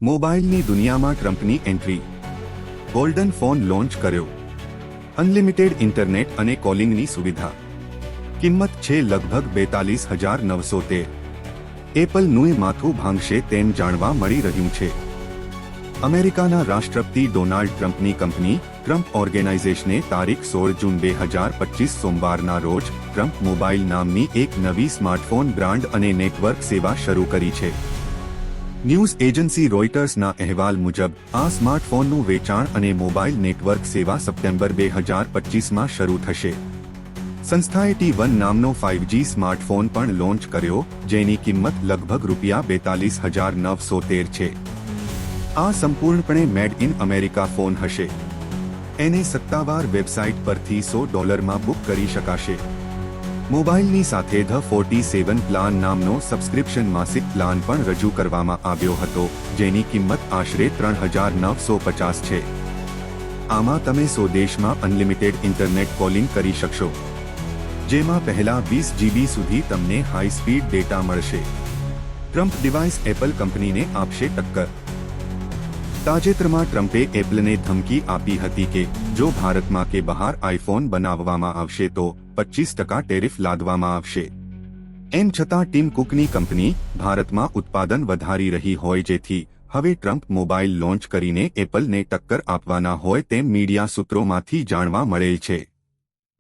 મોબાઈલની દુનિયામાં ટ્રમ્પની એન્ટ્રી. ગોલ્ડન ફોન લોન્ચ કર્યો. અનલિમિટેડ ઇન્ટરનેટ અને કોલિંગની સુવિધા. કિંમત છે લગભગ 42,913. એપલનું માથું ભાંગશે તેમ જાણવા મળી રહ્યું છે. અમેરિકાના રાષ્ટ્રપતિ ડોનાલ્ડ ટ્રમ્પની કંપની ટ્રમ્પ ઓર્ગેનાઇઝેશને તારીખ 16 જૂન 2025 સોમવારના રોજ ટ્રમ્પ મોબાઈલ નામની એક નવી સ્માર્ટફોન બ્રાન્ડ અને નેટવર્ક સેવા શરૂ કરી છે. ન્યૂઝ એજન્સી રોયટર્સના અહેવાલ મુજબ આ સ્માર્ટફોનનું વેચાણ અને મોબાઈલ નેટવર્ક સેવા સપ્ટેમ્બર 2025માં શરૂ થશે. સંસ્થાએ T1 નામનો 5G સ્માર્ટફોન પણ લોન્ચ કર્યો, જેની કિંમત લગભગ ₹42,913 છે. આ સંપૂર્ણપણે મેડ ઇન અમેરિકા ફોન હશે. એને સત્તાવાર વેબસાઇટ પરથી $100 બુક કરી શકાશે. મોબાઈલની સાથે ધ 47 પ્લાન નામનો સબસ્ક્રિપ્શન માસિક પ્લાન પણ રજૂ કરવામાં આવ્યો હતો, જેની કિંમત આશરે $3,950 છે. આમાં તમે 100 દેશમાં અનલિમિટેડ ઇન્ટરનેટ કોલિંગ કરી શકશો, જેમાં પહેલા 20 GB સુધી તમને હાઈ સ્પીડ ડેટા મળશે. ટ્રમ્પ ડિવાઇસ એપલ કંપનીને આપશે ટક્કર. તાજેતરમાં ટ્રમ્પે એપલને ધમકી આપી હતી કે જો ભારતમાં કે બહાર આઈફોન બનાવવામાં આવશે તો 25% ટેરિફ લાદવામાં આવશે. એમ છતાં ટીમ કુકની કંપની ભારતમાં ઉત્પાદન વધારી રહી હોય, જેથી હવે ટ્રમ્પ મોબાઈલ લોન્ચ કરીને એપલને ટક્કર આપવાના હોય તેમ મીડિયા સૂત્રોમાંથી જાણવા મળેલ છે.